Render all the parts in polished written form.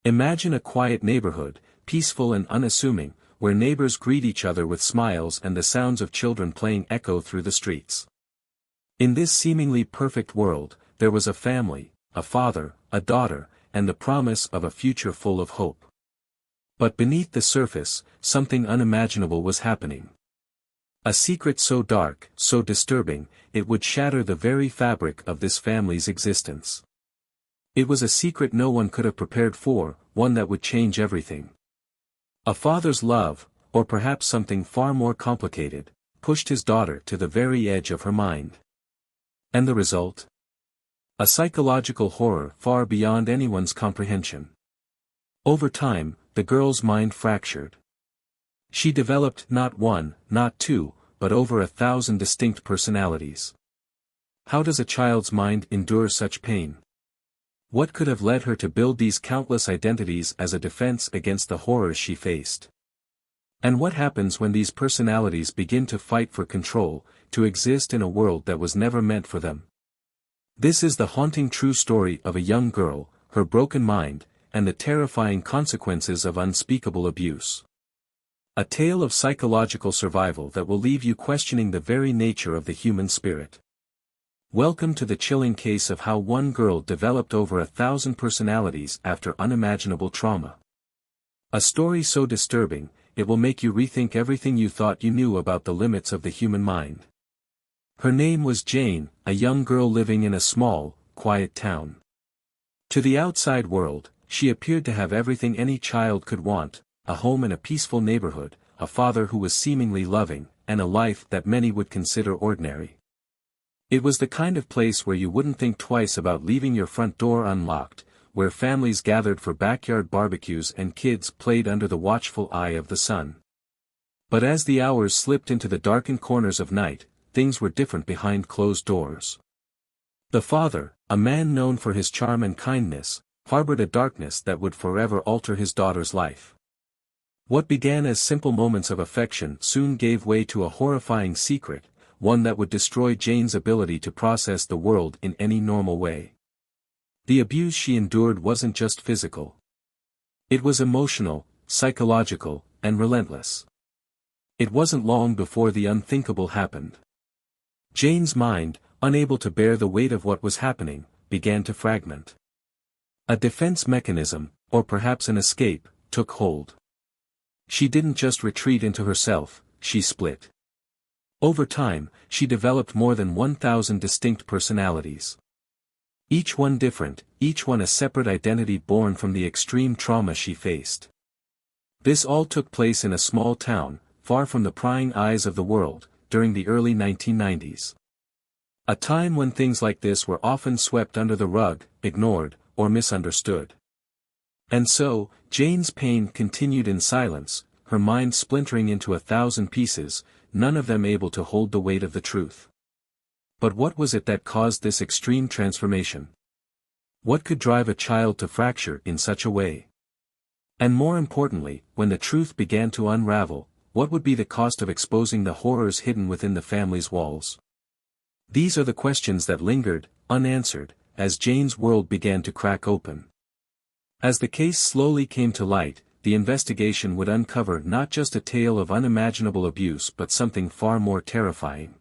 Imagine a quiet neighborhood, peaceful and unassuming, where neighbors greet each other with smiles and the sounds of children playing echo through the streets. In this seemingly perfect world, there was a family, a father, a daughter, and the promise of a future full of hope. But beneath the surface, something unimaginable was happening. A secret so dark, so disturbing, it would shatter the very fabric of this family's existence. It was a secret no one could have prepared for, one that would change everything. A father's love, or perhaps something far more complicated, pushed his daughter to the very edge of her mind. And the result? A psychological horror far beyond anyone's comprehension. Over time, the girl's mind fractured. She developed not one, not two, but over 1,000 distinct personalities. How does a child's mind endure such pain? What could have led her to build these countless identities as a defense against the horrors she faced? And what happens when these personalities begin to fight for control, to exist in a world that was never meant for them? This is the haunting true story of a young girl, her broken mind, and the terrifying consequences of unspeakable abuse. A tale of psychological survival that will leave you questioning the very nature of the human spirit. Welcome to the chilling case of how one girl developed over 1,000 personalities after unimaginable trauma. A story so disturbing, it will make you rethink everything you thought you knew about the limits of the human mind. Her name was Jane, a young girl living in a small, quiet town. To the outside world, she appeared to have everything any child could want: a home in a peaceful neighborhood, a father who was seemingly loving, and a life that many would consider ordinary. It was the kind of place where you wouldn't think twice about leaving your front door unlocked, where families gathered for backyard barbecues and kids played under the watchful eye of the sun. But as the hours slipped into the darkened corners of night, things were different behind closed doors. The father, a man known for his charm and kindness, harbored a darkness that would forever alter his daughter's life. What began as simple moments of affection soon gave way to a horrifying secret, one that would destroy Jane's ability to process the world in any normal way. The abuse she endured wasn't just physical. It was emotional, psychological, and relentless. It wasn't long before the unthinkable happened. Jane's mind, unable to bear the weight of what was happening, began to fragment. A defense mechanism, or perhaps an escape, took hold. She didn't just retreat into herself, she split. Over time, she developed more than 1,000 distinct personalities. Each one different, each one a separate identity born from the extreme trauma she faced. This all took place in a small town, far from the prying eyes of the world, during the early 1990s. A time when things like this were often swept under the rug, ignored, or misunderstood. And so, Jane's pain continued in silence, her mind splintering into 1,000 pieces, none of them able to hold the weight of the truth. But what was it that caused this extreme transformation? What could drive a child to fracture in such a way? And more importantly, when the truth began to unravel, what would be the cost of exposing the horrors hidden within the family's walls? These are the questions that lingered, unanswered, as Jane's world began to crack open. As the case slowly came to light, the investigation would uncover not just a tale of unimaginable abuse but something far more terrifying.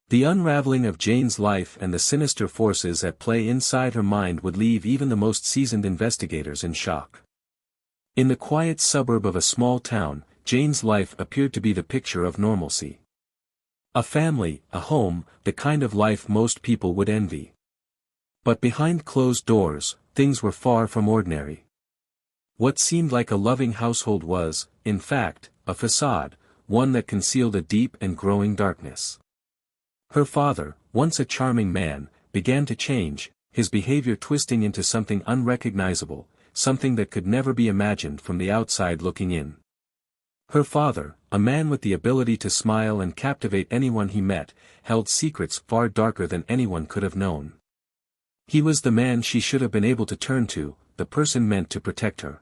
The unraveling of Jane's life and the sinister forces at play inside her mind would leave even the most seasoned investigators in shock. In the quiet suburb of a small town, Jane's life appeared to be the picture of normalcy. A family, a home, the kind of life most people would envy. But behind closed doors, things were far from ordinary. What seemed like a loving household was, in fact, a facade, one that concealed a deep and growing darkness. Her father, once a charming man, began to change, his behavior twisting into something unrecognizable, something that could never be imagined from the outside looking in. Her father, a man with the ability to smile and captivate anyone he met, held secrets far darker than anyone could have known. He was the man she should have been able to turn to, the person meant to protect her.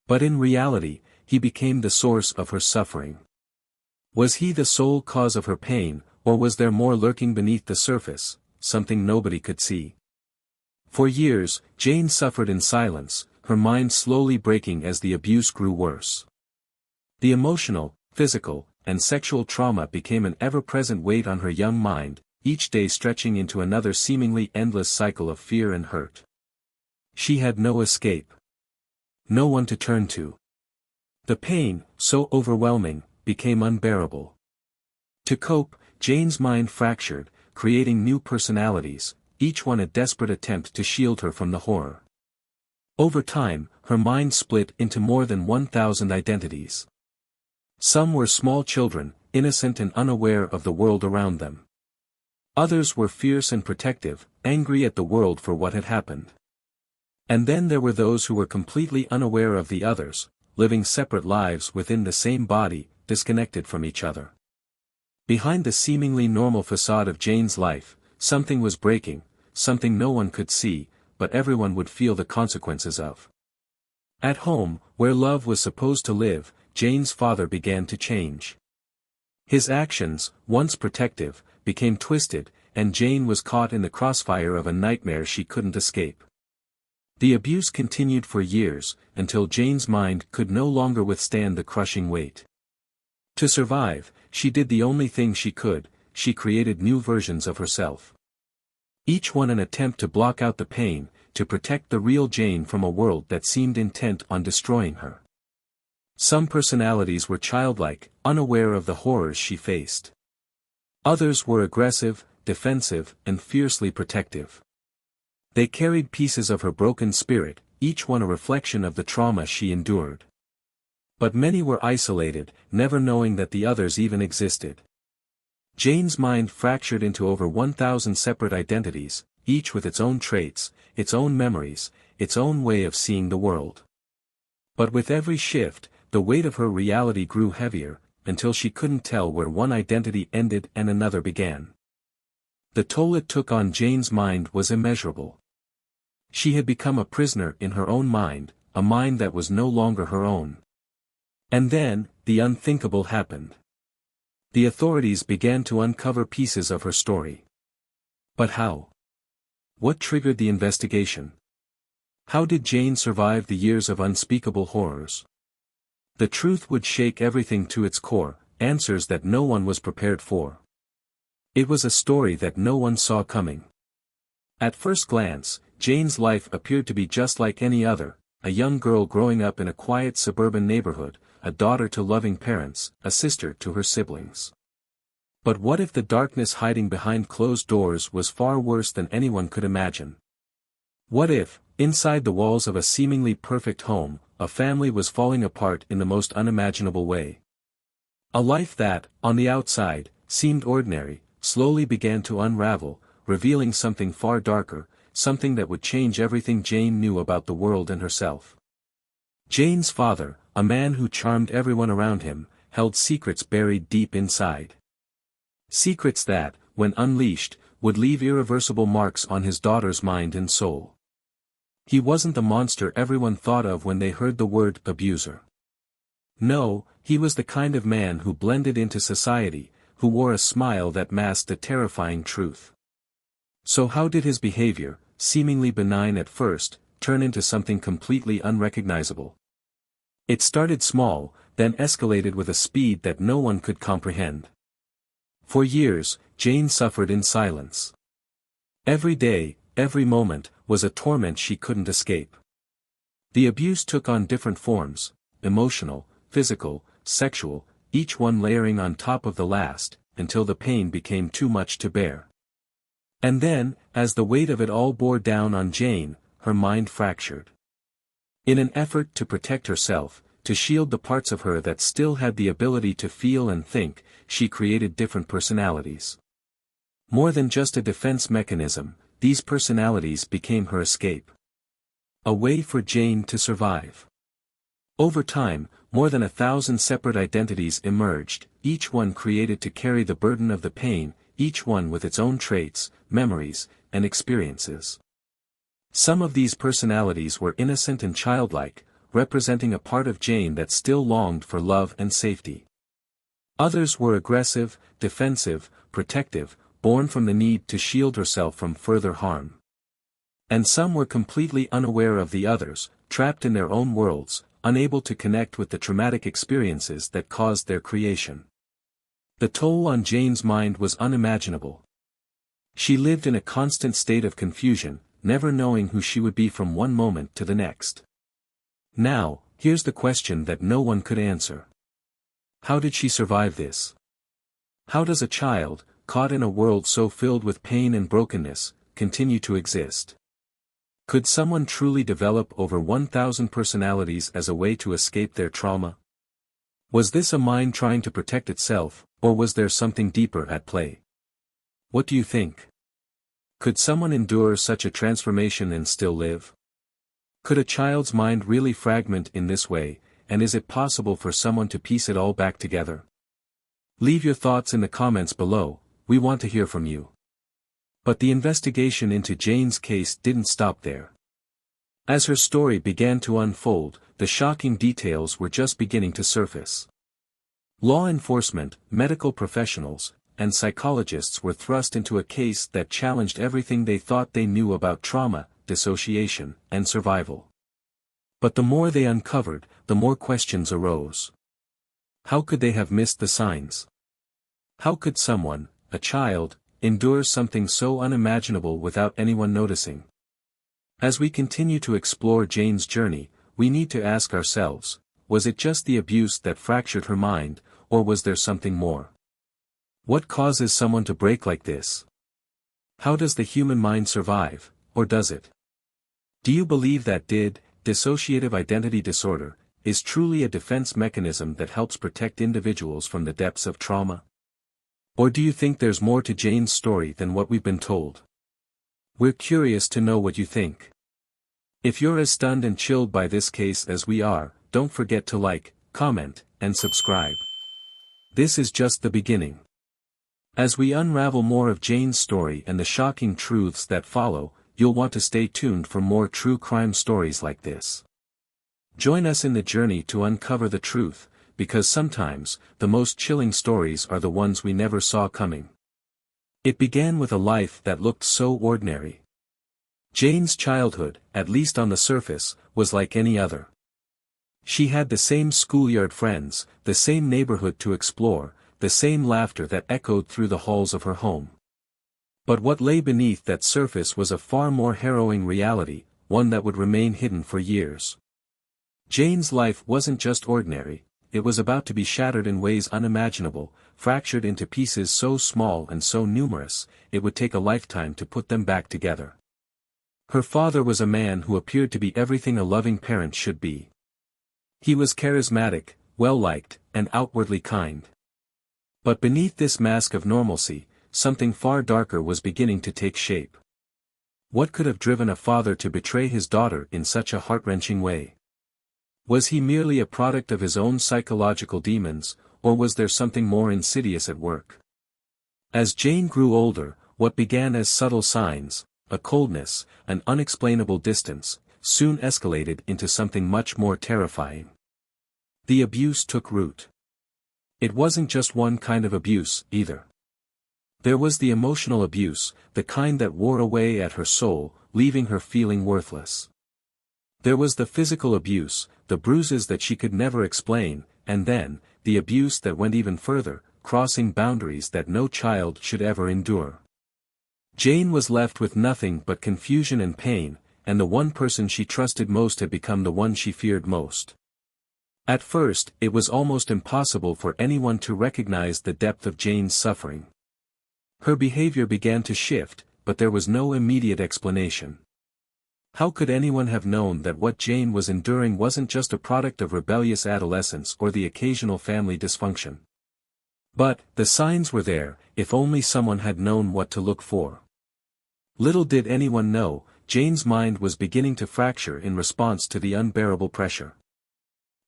But in reality, he became the source of her suffering. Was he the sole cause of her pain, or was there more lurking beneath the surface, something nobody could see? For years, Jane suffered in silence, her mind slowly breaking as the abuse grew worse. The emotional, physical, and sexual trauma became an ever-present weight on her young mind, each day stretching into another seemingly endless cycle of fear and hurt. She had no escape. No one to turn to. The pain, so overwhelming, became unbearable. To cope, Jane's mind fractured, creating new personalities, each one a desperate attempt to shield her from the horror. Over time, her mind split into more than 1,000 identities. Some were small children, innocent and unaware of the world around them. Others were fierce and protective, angry at the world for what had happened. And then there were those who were completely unaware of the others, living separate lives within the same body, disconnected from each other. Behind the seemingly normal facade of Jane's life, something was breaking, something no one could see, but everyone would feel the consequences of. At home, where love was supposed to live, Jane's father began to change. His actions, once protective, became twisted, and Jane was caught in the crossfire of a nightmare she couldn't escape. The abuse continued for years, until Jane's mind could no longer withstand the crushing weight. To survive, she did the only thing she could: she created new versions of herself. Each one an attempt to block out the pain, to protect the real Jane from a world that seemed intent on destroying her. Some personalities were childlike, unaware of the horrors she faced. Others were aggressive, defensive, and fiercely protective. They carried pieces of her broken spirit, each one a reflection of the trauma she endured. But many were isolated, never knowing that the others even existed. Jane's mind fractured into over 1,000 separate identities, each with its own traits, its own memories, its own way of seeing the world. But with every shift, the weight of her reality grew heavier, until she couldn't tell where one identity ended and another began. The toll it took on Jane's mind was immeasurable. She had become a prisoner in her own mind, a mind that was no longer her own. And then, the unthinkable happened. The authorities began to uncover pieces of her story. But how? What triggered the investigation? How did Jane survive the years of unspeakable horrors? The truth would shake everything to its core, answers that no one was prepared for. It was a story that no one saw coming. At first glance, Jane's life appeared to be just like any other, a young girl growing up in a quiet suburban neighborhood, a daughter to loving parents, a sister to her siblings. But what if the darkness hiding behind closed doors was far worse than anyone could imagine? What if, inside the walls of a seemingly perfect home, a family was falling apart in the most unimaginable way? A life that, on the outside, seemed ordinary, slowly began to unravel, revealing something far darker, something that would change everything Jane knew about the world and herself. Jane's father, a man who charmed everyone around him, held secrets buried deep inside. Secrets that, when unleashed, would leave irreversible marks on his daughter's mind and soul. He wasn't the monster everyone thought of when they heard the word abuser. No, he was the kind of man who blended into society, who wore a smile that masked a terrifying truth. So how did his behavior, seemingly benign at first, turn into something completely unrecognizable? It started small, then escalated with a speed that no one could comprehend. For years, Jane suffered in silence. Every day, every moment, was a torment she couldn't escape. The abuse took on different forms: emotional, physical, sexual, each one layering on top of the last, until the pain became too much to bear. And then, as the weight of it all bore down on Jane, her mind fractured. In an effort to protect herself, to shield the parts of her that still had the ability to feel and think, she created different personalities. More than just a defense mechanism, these personalities became her escape. A way for Jane to survive. Over time, more than 1,000 separate identities emerged, each one created to carry the burden of the pain, each one with its own traits, memories, and experiences. Some of these personalities were innocent and childlike, representing a part of Jane that still longed for love and safety. Others were aggressive, defensive, protective, born from the need to shield herself from further harm. And some were completely unaware of the others, trapped in their own worlds, unable to connect with the traumatic experiences that caused their creation. The toll on Jane's mind was unimaginable. She lived in a constant state of confusion, never knowing who she would be from one moment to the next. Now, here's the question that no one could answer. How did she survive this? How does a child, caught in a world so filled with pain and brokenness, continue to exist? Could someone truly develop over 1,000 personalities as a way to escape their trauma? Was this a mind trying to protect itself, or was there something deeper at play? What do you think? Could someone endure such a transformation and still live? Could a child's mind really fragment in this way, and is it possible for someone to piece it all back together? Leave your thoughts in the comments below, we want to hear from you. But the investigation into Jane's case didn't stop there. As her story began to unfold, the shocking details were just beginning to surface. Law enforcement, medical professionals, and psychologists were thrust into a case that challenged everything they thought they knew about trauma, dissociation, and survival. But the more they uncovered, the more questions arose. How could they have missed the signs? How could someone, a child, endure something so unimaginable without anyone noticing? As we continue to explore Jane's journey, we need to ask ourselves, was it just the abuse that fractured her mind, or was there something more? What causes someone to break like this? How does the human mind survive, or does it? Do you believe that dissociative identity disorder, is truly a defense mechanism that helps protect individuals from the depths of trauma? Or do you think there's more to Jane's story than what we've been told? We're curious to know what you think. If you're as stunned and chilled by this case as we are, don't forget to like, comment, and subscribe. This is just the beginning. As we unravel more of Jane's story and the shocking truths that follow, you'll want to stay tuned for more true crime stories like this. Join us in the journey to uncover the truth, because sometimes, the most chilling stories are the ones we never saw coming. It began with a life that looked so ordinary. Jane's childhood, at least on the surface, was like any other. She had the same schoolyard friends, the same neighborhood to explore, the same laughter that echoed through the halls of her home. But what lay beneath that surface was a far more harrowing reality, one that would remain hidden for years. Jane's life wasn't just ordinary. It was about to be shattered in ways unimaginable, fractured into pieces so small and so numerous, it would take a lifetime to put them back together. Her father was a man who appeared to be everything a loving parent should be. He was charismatic, well-liked, and outwardly kind. But beneath this mask of normalcy, something far darker was beginning to take shape. What could have driven a father to betray his daughter in such a heart-wrenching way? Was he merely a product of his own psychological demons, or was there something more insidious at work? As Jane grew older, what began as subtle signs, a coldness, an unexplainable distance, soon escalated into something much more terrifying. The abuse took root. It wasn't just one kind of abuse, either. There was the emotional abuse, the kind that wore away at her soul, leaving her feeling worthless. There was the physical abuse, the bruises that she could never explain, and then, the abuse that went even further, crossing boundaries that no child should ever endure. Jane was left with nothing but confusion and pain, and the one person she trusted most had become the one she feared most. At first, it was almost impossible for anyone to recognize the depth of Jane's suffering. Her behavior began to shift, but there was no immediate explanation. How could anyone have known that what Jane was enduring wasn't just a product of rebellious adolescence or the occasional family dysfunction? But, the signs were there, if only someone had known what to look for. Little did anyone know, Jane's mind was beginning to fracture in response to the unbearable pressure.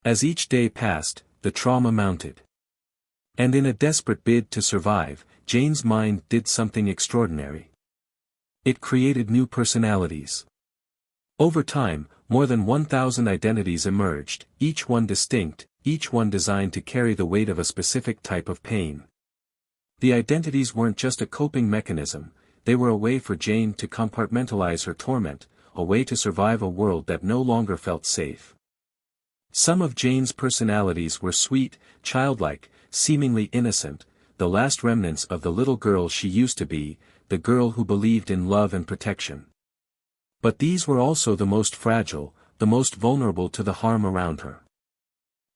As each day passed, the trauma mounted. And in a desperate bid to survive, Jane's mind did something extraordinary. It created new personalities. Over time, more than 1,000 identities emerged, each one distinct, each one designed to carry the weight of a specific type of pain. The identities weren't just a coping mechanism, they were a way for Jane to compartmentalize her torment, a way to survive a world that no longer felt safe. Some of Jane's personalities were sweet, childlike, seemingly innocent, the last remnants of the little girl she used to be, the girl who believed in love and protection. But these were also the most fragile, the most vulnerable to the harm around her.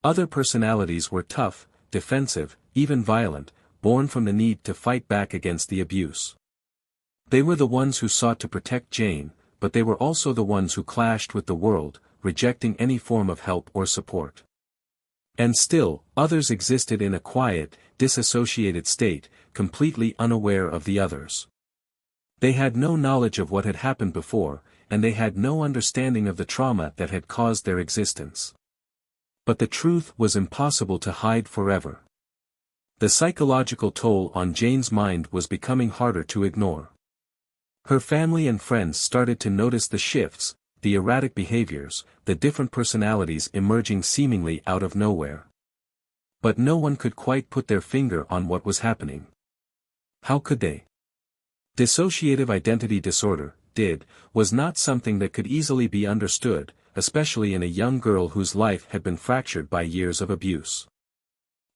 Other personalities were tough, defensive, even violent, born from the need to fight back against the abuse. They were the ones who sought to protect Jane, but they were also the ones who clashed with the world, rejecting any form of help or support. And still, others existed in a quiet, disassociated state, completely unaware of the others. They had no knowledge of what had happened before, and they had no understanding of the trauma that had caused their existence. But the truth was impossible to hide forever. The psychological toll on Jane's mind was becoming harder to ignore. Her family and friends started to notice the shifts, the erratic behaviors, the different personalities emerging seemingly out of nowhere. But no one could quite put their finger on what was happening. How could they? Dissociative identity disorder, DID, was not something that could easily be understood, especially in a young girl whose life had been fractured by years of abuse.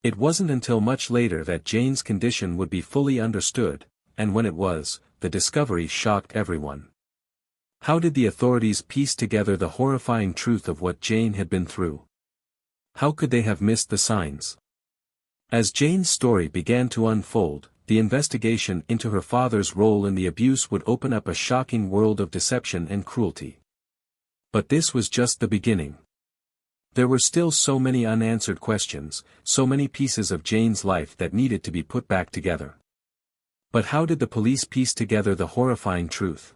It wasn't until much later that Jane's condition would be fully understood, and when it was, the discovery shocked everyone. How did the authorities piece together the horrifying truth of what Jane had been through? How could they have missed the signs? As Jane's story began to unfold, the investigation into her father's role in the abuse would open up a shocking world of deception and cruelty. But this was just the beginning. There were still so many unanswered questions, so many pieces of Jane's life that needed to be put back together. But how did the police piece together the horrifying truth?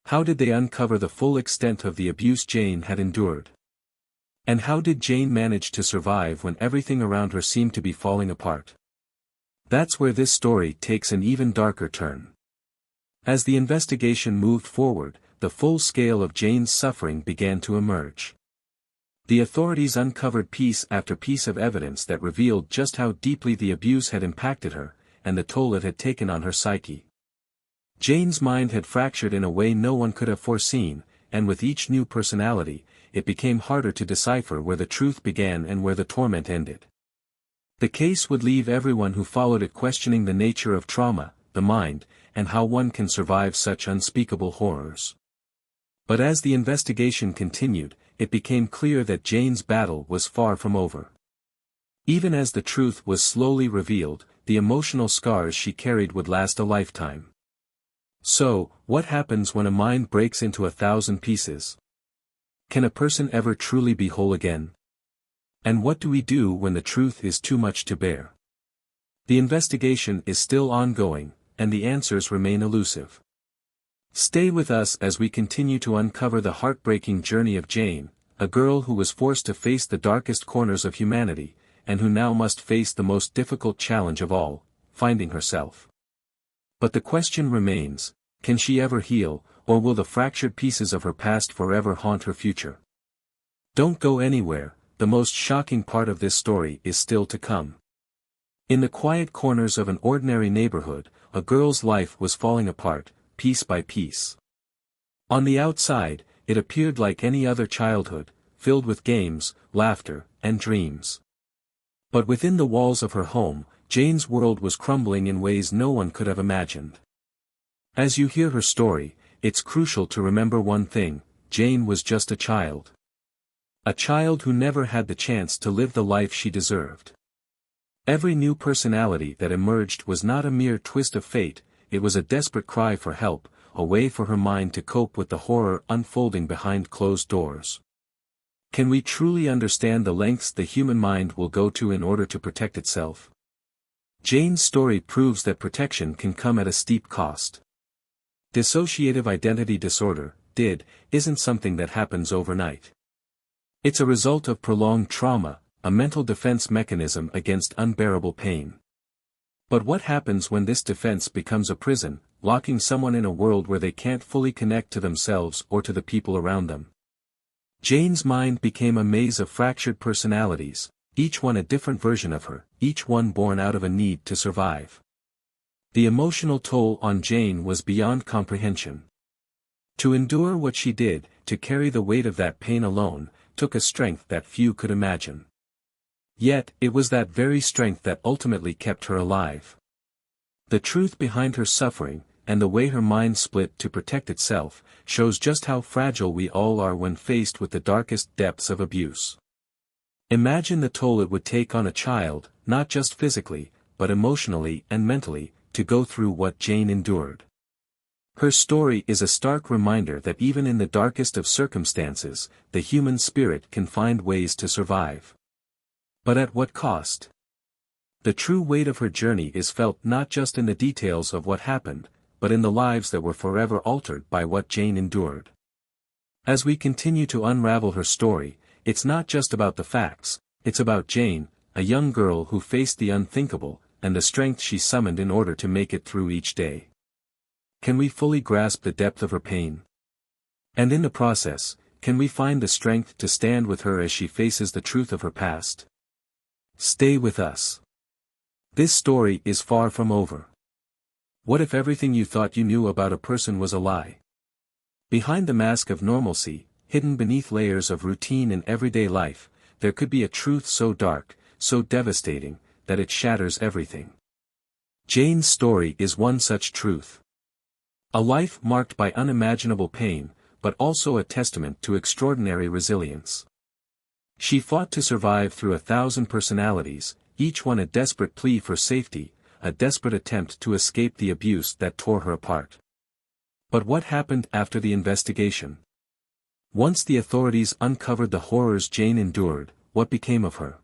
How did they uncover the full extent of the abuse Jane had endured? And how did Jane manage to survive when everything around her seemed to be falling apart? That's where this story takes an even darker turn. As the investigation moved forward, the full scale of Jane's suffering began to emerge. The authorities uncovered piece after piece of evidence that revealed just how deeply the abuse had impacted her, and the toll it had taken on her psyche. Jane's mind had fractured in a way no one could have foreseen, and with each new personality, it became harder to decipher where the truth began and where the torment ended. The case would leave everyone who followed it questioning the nature of trauma, the mind, and how one can survive such unspeakable horrors. But as the investigation continued, it became clear that Jane's battle was far from over. Even as the truth was slowly revealed, the emotional scars she carried would last a lifetime. So, what happens when a mind breaks into 1,000 pieces? Can a person ever truly be whole again? And what do we do when the truth is too much to bear? The investigation is still ongoing, and the answers remain elusive. Stay with us as we continue to uncover the heartbreaking journey of Jane, a girl who was forced to face the darkest corners of humanity, and who now must face the most difficult challenge of all, finding herself. But the question remains, can she ever heal, or will the fractured pieces of her past forever haunt her future? Don't go anywhere, the most shocking part of this story is still to come. In the quiet corners of an ordinary neighborhood, a girl's life was falling apart, piece by piece. On the outside, it appeared like any other childhood, filled with games, laughter, and dreams. But within the walls of her home, Jane's world was crumbling in ways no one could have imagined. As you hear her story, it's crucial to remember one thing: Jane was just a child. A child who never had the chance to live the life she deserved. Every new personality that emerged was not a mere twist of fate, it was a desperate cry for help, a way for her mind to cope with the horror unfolding behind closed doors. Can we truly understand the lengths the human mind will go to in order to protect itself? Jane's story proves that protection can come at a steep cost. Dissociative identity disorder, DID, isn't something that happens overnight. It's a result of prolonged trauma, a mental defense mechanism against unbearable pain. But what happens when this defense becomes a prison, locking someone in a world where they can't fully connect to themselves or to the people around them? Jane's mind became a maze of fractured personalities, each one a different version of her, each one born out of a need to survive. The emotional toll on Jane was beyond comprehension. To endure what she did, to carry the weight of that pain alone, took a strength that few could imagine. Yet, it was that very strength that ultimately kept her alive. The truth behind her suffering, and the way her mind split to protect itself, shows just how fragile we all are when faced with the darkest depths of abuse. Imagine the toll it would take on a child, not just physically, but emotionally and mentally, to go through what Jane endured. Her story is a stark reminder that even in the darkest of circumstances, the human spirit can find ways to survive. But at what cost? The true weight of her journey is felt not just in the details of what happened, but in the lives that were forever altered by what Jane endured. As we continue to unravel her story, it's not just about the facts, it's about Jane, a young girl who faced the unthinkable, and the strength she summoned in order to make it through each day. Can we fully grasp the depth of her pain? And in the process, can we find the strength to stand with her as she faces the truth of her past? Stay with us. This story is far from over. What if everything you thought you knew about a person was a lie? Behind the mask of normalcy, hidden beneath layers of routine in everyday life, there could be a truth so dark, so devastating, that it shatters everything. Jane's story is one such truth. A life marked by unimaginable pain, but also a testament to extraordinary resilience. She fought to survive through 1,000 personalities, each one a desperate plea for safety, a desperate attempt to escape the abuse that tore her apart. But what happened after the investigation? Once the authorities uncovered the horrors Jane endured, what became of her?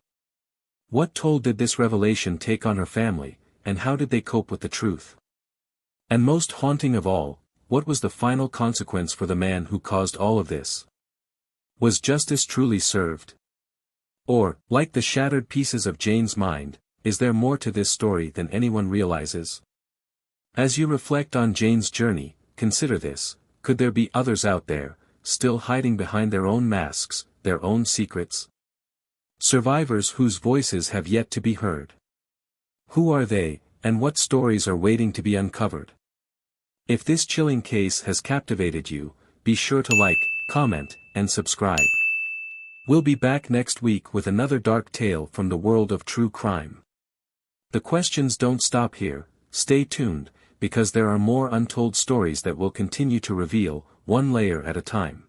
What toll did this revelation take on her family, and how did they cope with the truth? And most haunting of all, what was the final consequence for the man who caused all of this? Was justice truly served? Or, like the shattered pieces of Jane's mind, is there more to this story than anyone realizes? As you reflect on Jane's journey, consider this: could there be others out there, still hiding behind their own masks, their own secrets? Survivors whose voices have yet to be heard. Who are they, and what stories are waiting to be uncovered? If this chilling case has captivated you, be sure to like, comment, and subscribe. We'll be back next week with another dark tale from the world of true crime. The questions don't stop here. Stay tuned, because there are more untold stories that will continue to reveal, one layer at a time.